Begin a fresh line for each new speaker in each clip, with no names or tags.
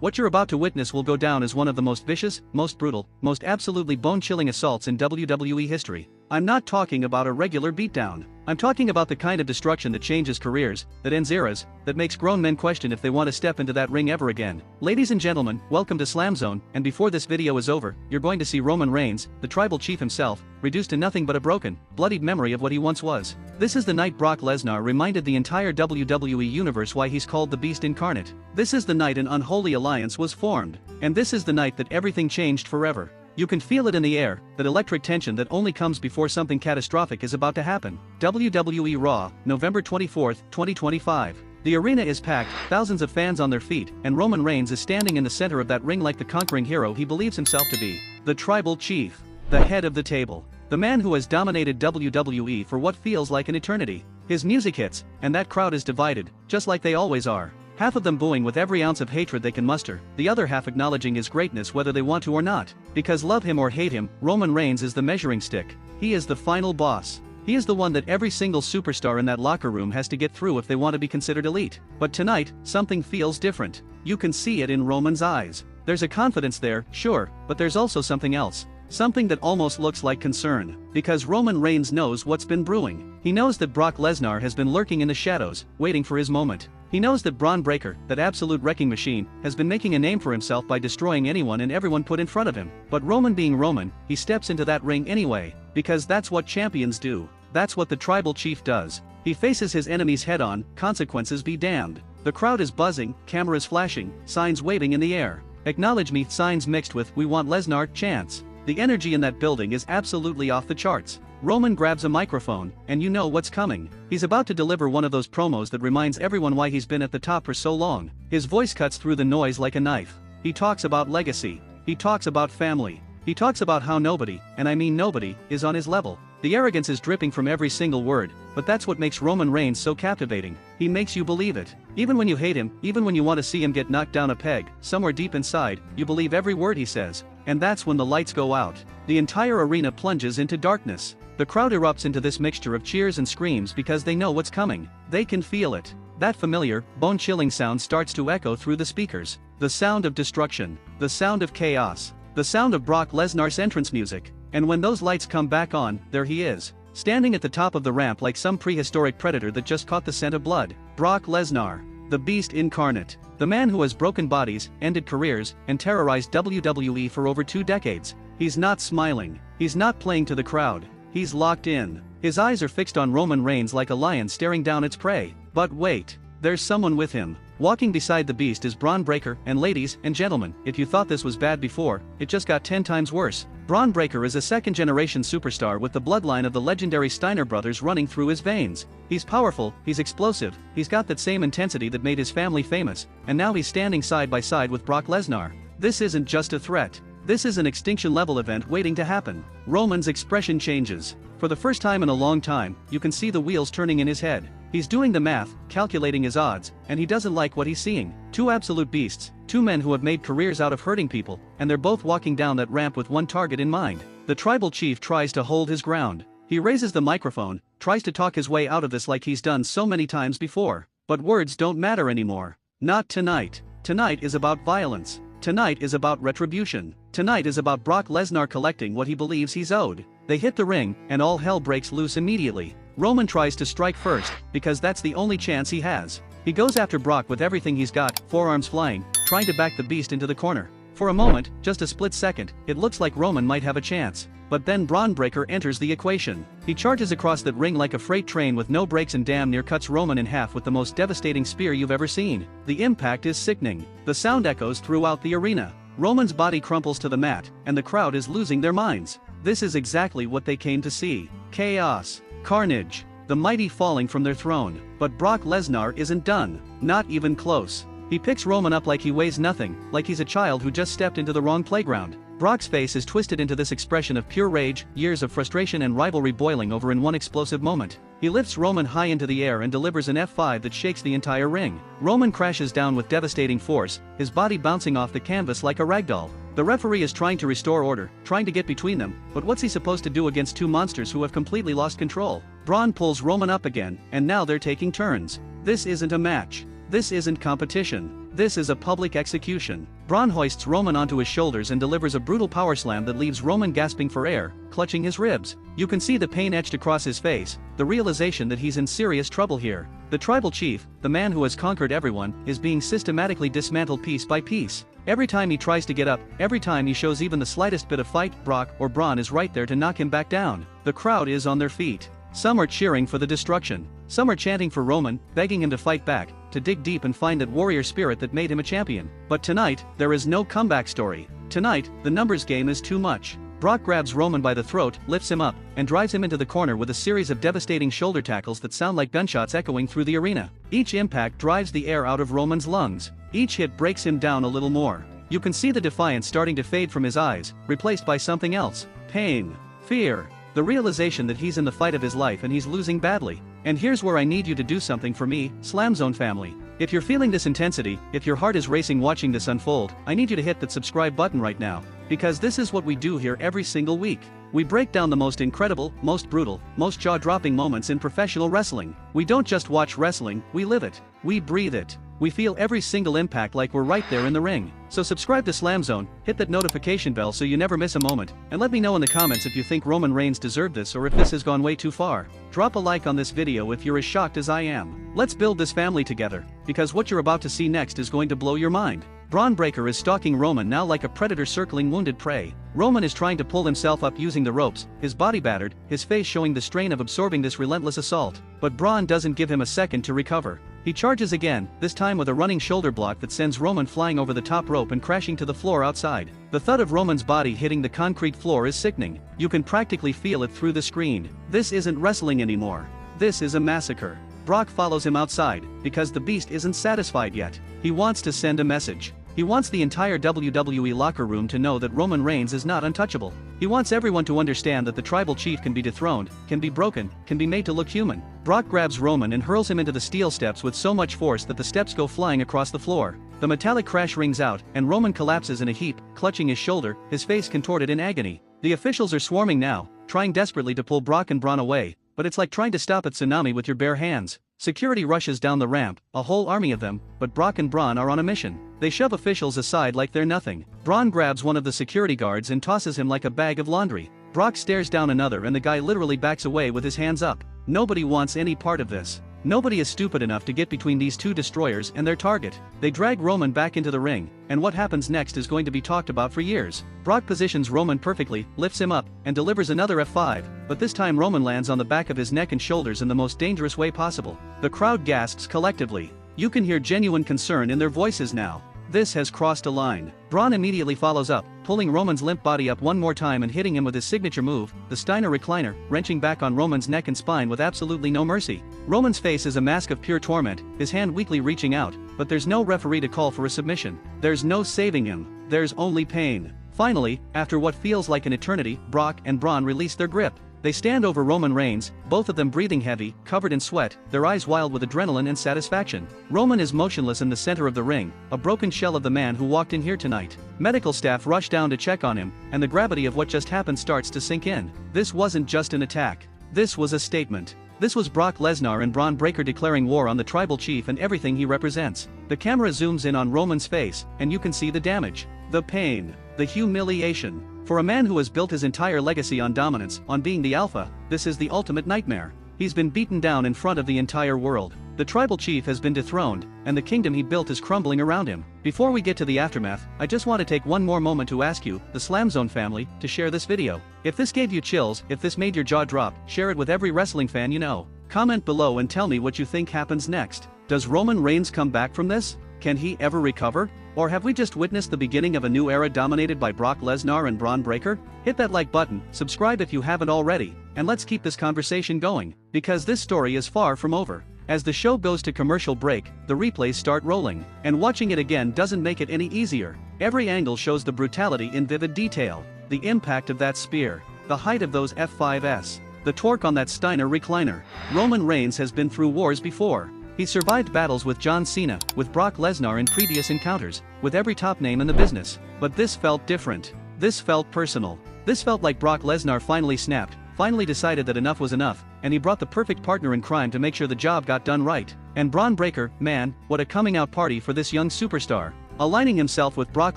What you're about to witness will go down as one of the most vicious, most brutal, most absolutely bone-chilling assaults in WWE history. I'm not talking about a regular beatdown. I'm talking about the kind of destruction that changes careers, that ends eras, that makes grown men question if they want to step into that ring ever again. Ladies and gentlemen, welcome to SLAMZONE, and before this video is over, you're going to see Roman Reigns, the tribal chief himself, reduced to nothing but a broken, bloodied memory of what he once was. This is the night Brock Lesnar reminded the entire WWE universe why he's called the Beast Incarnate. This is the night an unholy alliance was formed. And this is the night that everything changed forever. You can feel it in the air, that electric tension that only comes before something catastrophic is about to happen. WWE Raw, November 24, 2025. The arena is packed, thousands of fans on their feet, and Roman Reigns is standing in the center of that ring like the conquering hero he believes himself to be. The tribal chief. The head of the table. The man who has dominated WWE for what feels like an eternity. His music hits, and that crowd is divided, just like they always are. Half of them booing with every ounce of hatred they can muster, the other half acknowledging his greatness whether they want to or not. Because love him or hate him, Roman Reigns is the measuring stick. He is the final boss. He is the one that every single superstar in that locker room has to get through if they want to be considered elite. But tonight, something feels different. You can see it in Roman's eyes. There's a confidence there, sure, but there's also something else. Something that almost looks like concern. Because Roman Reigns knows what's been brewing. He knows that Brock Lesnar has been lurking in the shadows, waiting for his moment. He knows that Bron Breaker, that absolute wrecking machine, has been making a name for himself by destroying anyone and everyone put in front of him. But Roman being Roman, he steps into that ring anyway. Because that's what champions do. That's what the tribal chief does. He faces his enemies head-on, consequences be damned. The crowd is buzzing, cameras flashing, signs waving in the air. Acknowledge me signs mixed with "We want Lesnar" chants. The energy in that building is absolutely off the charts. Roman grabs a microphone, and you know what's coming. He's about to deliver one of those promos that reminds everyone why he's been at the top for so long. His voice cuts through the noise like a knife. He talks about legacy. He talks about family. He talks about how nobody, and I mean nobody, is on his level. The arrogance is dripping from every single word, but that's what makes Roman Reigns so captivating. He makes you believe it. Even when you hate him, even when you want to see him get knocked down a peg, somewhere deep inside, you believe every word he says. And that's when the lights go out. The entire arena plunges into darkness. The crowd erupts into this mixture of cheers and screams because they know what's coming. They can feel it. That familiar, bone-chilling sound starts to echo through the speakers. The sound of destruction. The sound of chaos. The sound of Brock Lesnar's entrance music. And when those lights come back on, there he is. Standing at the top of the ramp like some prehistoric predator that just caught the scent of blood. Brock Lesnar. The Beast Incarnate. The man who has broken bodies, ended careers, and terrorized WWE for over 2 decades. He's not smiling. He's not playing to the crowd. He's locked in. His eyes are fixed on Roman Reigns like a lion staring down its prey. But wait. There's someone with him. Walking beside the Beast is Bron Breaker, and ladies and gentlemen, if you thought this was bad before, it just got 10 times worse. Bron Breaker is a second-generation superstar with the bloodline of the legendary Steiner brothers running through his veins. He's powerful, he's explosive, he's got that same intensity that made his family famous, and now he's standing side by side with Brock Lesnar. This isn't just a threat. This is an extinction-level event waiting to happen. Roman's expression changes. For the first time in a long time, you can see the wheels turning in his head. He's doing the math, calculating his odds, and he doesn't like what he's seeing. 2 absolute beasts, 2 men who have made careers out of hurting people, and they're both walking down that ramp with one target in mind. The tribal chief tries to hold his ground. He raises the microphone, tries to talk his way out of this like he's done so many times before. But words don't matter anymore. Not tonight. Tonight is about violence. Tonight is about retribution. Tonight is about Brock Lesnar collecting what he believes he's owed. They hit the ring, and all hell breaks loose immediately. Roman tries to strike first, because that's the only chance he has. He goes after Brock with everything he's got, forearms flying, trying to back the Beast into the corner. For a moment, just a split second, it looks like Roman might have a chance. But then Bron Breaker enters the equation. He charges across that ring like a freight train with no brakes and damn near cuts Roman in half with the most devastating spear you've ever seen. The impact is sickening. The sound echoes throughout the arena. Roman's body crumples to the mat, and the crowd is losing their minds. This is exactly what they came to see. Chaos. Carnage. The mighty falling from their throne. But Brock Lesnar isn't done. Not even close. He picks Roman up like he weighs nothing, like he's a child who just stepped into the wrong playground. Brock's face is twisted into this expression of pure rage, years of frustration and rivalry boiling over in one explosive moment. He lifts Roman high into the air and delivers an F5 that shakes the entire ring. Roman crashes down with devastating force, his body bouncing off the canvas like a ragdoll. The referee is trying to restore order, trying to get between them, but what's he supposed to do against 2 monsters who have completely lost control? Bron pulls Roman up again, and now they're taking turns. This isn't a match. This isn't competition. This is a public execution. Bron hoists Roman onto his shoulders and delivers a brutal power slam that leaves Roman gasping for air, clutching his ribs. You can see the pain etched across his face, the realization that he's in serious trouble here. The tribal chief, the man who has conquered everyone, is being systematically dismantled piece by piece. Every time he tries to get up, every time he shows even the slightest bit of fight, Brock or Bron is right there to knock him back down. The crowd is on their feet. Some are cheering for the destruction. Some are chanting for Roman, begging him to fight back, to dig deep and find that warrior spirit that made him a champion. But tonight, there is no comeback story. Tonight, the numbers game is too much. Brock grabs Roman by the throat, lifts him up, and drives him into the corner with a series of devastating shoulder tackles that sound like gunshots echoing through the arena. Each impact drives the air out of Roman's lungs. Each hit breaks him down a little more. You can see the defiance starting to fade from his eyes, replaced by something else. Pain. Fear. The realization that he's in the fight of his life and he's losing badly. And here's where I need you to do something for me, SLAMZONE family. If you're feeling this intensity, if your heart is racing watching this unfold, I need you to hit that subscribe button right now. Because this is what we do here every single week. We break down the most incredible, most brutal, most jaw-dropping moments in professional wrestling. We don't just watch wrestling, we live it. We breathe it. We feel every single impact like we're right there in the ring. So subscribe to SLAMZONE, hit that notification bell so you never miss a moment, and let me know in the comments if you think Roman Reigns deserved this or if this has gone way too far. Drop a like on this video if you're as shocked as I am. Let's build this family together, because what you're about to see next is going to blow your mind. Bron Breakker is stalking Roman now like a predator circling wounded prey. Roman is trying to pull himself up using the ropes, his body battered, his face showing the strain of absorbing this relentless assault. But Bron doesn't give him a second to recover. He charges again, this time with a running shoulder block that sends Roman flying over the top rope and crashing to the floor outside. The thud of Roman's body hitting the concrete floor is sickening. You can practically feel it through the screen. This isn't wrestling anymore. This is a massacre. Brock follows him outside, because the beast isn't satisfied yet. He wants to send a message. He wants the entire WWE locker room to know that Roman Reigns is not untouchable. He wants everyone to understand that the tribal chief can be dethroned, can be broken, can be made to look human. Brock grabs Roman and hurls him into the steel steps with so much force that the steps go flying across the floor. The metallic crash rings out, and Roman collapses in a heap, clutching his shoulder, his face contorted in agony. The officials are swarming now, trying desperately to pull Brock and Bron away, but it's like trying to stop a tsunami with your bare hands. Security rushes down the ramp, a whole army of them, but Brock and Bron are on a mission. They shove officials aside like they're nothing. Bron grabs one of the security guards and tosses him like a bag of laundry. Brock stares down another and the guy literally backs away with his hands up. Nobody wants any part of this. Nobody is stupid enough to get between these two destroyers and their target. They drag Roman back into the ring, and what happens next is going to be talked about for years. Brock positions Roman perfectly, lifts him up, and delivers another F5, but this time Roman lands on the back of his neck and shoulders in the most dangerous way possible. The crowd gasps collectively. You can hear genuine concern in their voices now. This has crossed a line. Bron immediately follows up, pulling Roman's limp body up one more time and hitting him with his signature move, the Steiner recliner, wrenching back on Roman's neck and spine with absolutely no mercy. Roman's face is a mask of pure torment, his hand weakly reaching out, but there's no referee to call for a submission. There's no saving him. There's only pain. Finally, after what feels like an eternity, Brock and Bron release their grip. They stand over Roman Reigns, both of them breathing heavy, covered in sweat, their eyes wild with adrenaline and satisfaction. Roman is motionless in the center of the ring, a broken shell of the man who walked in here tonight. Medical staff rush down to check on him, and the gravity of what just happened starts to sink in. This wasn't just an attack. This was a statement. This was Brock Lesnar and Bron Breakker declaring war on the tribal chief and everything he represents. The camera zooms in on Roman's face, and you can see the damage, the pain, the humiliation. For a man who has built his entire legacy on dominance, on being the alpha, this is the ultimate nightmare. He's been beaten down in front of the entire world. The tribal chief has been dethroned, and the kingdom he built is crumbling around him. Before we get to the aftermath, I just want to take one more moment to ask you, the SLAMZONE family, to share this video. If this gave you chills, if this made your jaw drop, share it with every wrestling fan you know. Comment below and tell me what you think happens next. Does Roman Reigns come back from this? Can he ever recover? Or have we just witnessed the beginning of a new era dominated by Brock Lesnar and Bron Breakker? Hit that like button, subscribe if you haven't already, and let's keep this conversation going, because this story is far from over. As the show goes to commercial break, the replays start rolling, and watching it again doesn't make it any easier. Every angle shows the brutality in vivid detail, the impact of that spear, the height of those F5s, the torque on that Steiner recliner. Roman Reigns has been through wars before. He survived battles with John Cena, with Brock Lesnar in previous encounters, with every top name in the business. But this felt different. This felt personal. This felt like Brock Lesnar finally snapped, finally decided that enough was enough, and he brought the perfect partner in crime to make sure the job got done right. And Bron Breakker, man, what a coming out party for this young superstar. Aligning himself with Brock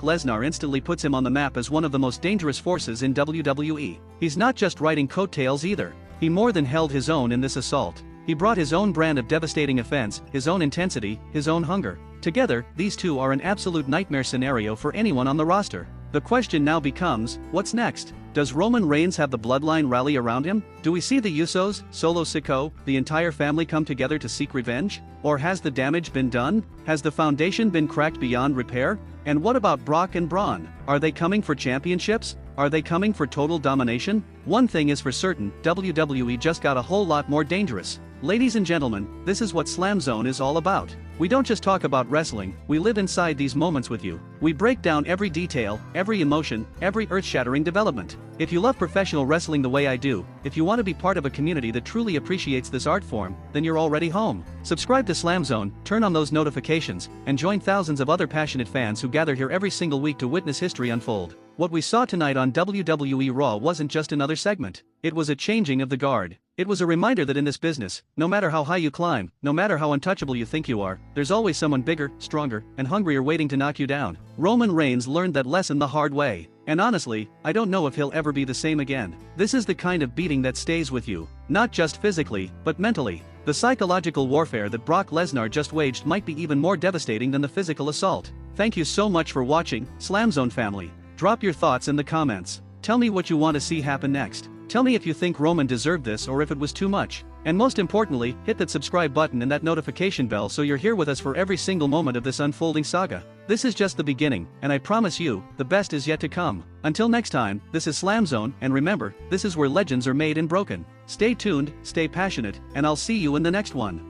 Lesnar instantly puts him on the map as one of the most dangerous forces in WWE. He's not just riding coattails either. He more than held his own in this assault. He brought his own brand of devastating offense, his own intensity, his own hunger. Together, these two are an absolute nightmare scenario for anyone on the roster. The question now becomes, what's next? Does Roman Reigns have the bloodline rally around him? Do we see the Usos, Solo Sikoa, the entire family come together to seek revenge? Or has the damage been done? Has the foundation been cracked beyond repair? And what about Brock and Braun? Are they coming for championships? Are they coming for total domination? One thing is for certain, WWE just got a whole lot more dangerous. Ladies and gentlemen, this is what SLAMZONE is all about. We don't just talk about wrestling, we live inside these moments with you. We break down every detail, every emotion, every earth-shattering development. If you love professional wrestling the way I do, if you want to be part of a community that truly appreciates this art form, then you're already home. Subscribe to SLAMZONE, turn on those notifications, and join thousands of other passionate fans who gather here every single week to witness history unfold. What we saw tonight on WWE Raw wasn't just another segment. It was a changing of the guard. It was a reminder that in this business, no matter how high you climb, no matter how untouchable you think you are, there's always someone bigger, stronger, and hungrier waiting to knock you down. Roman Reigns learned that lesson the hard way. And honestly, I don't know if he'll ever be the same again. This is the kind of beating that stays with you. Not just physically, but mentally. The psychological warfare that Brock Lesnar just waged might be even more devastating than the physical assault. Thank you so much for watching, SLAMZONE family. Drop your thoughts in the comments. Tell me what you want to see happen next. Tell me if you think Roman deserved this or if it was too much. And most importantly, hit that subscribe button and that notification bell so you're here with us for every single moment of this unfolding saga. This is just the beginning, and I promise you, the best is yet to come. Until next time, this is SLAMZONE, and remember, this is where legends are made and broken. Stay tuned, stay passionate, and I'll see you in the next one.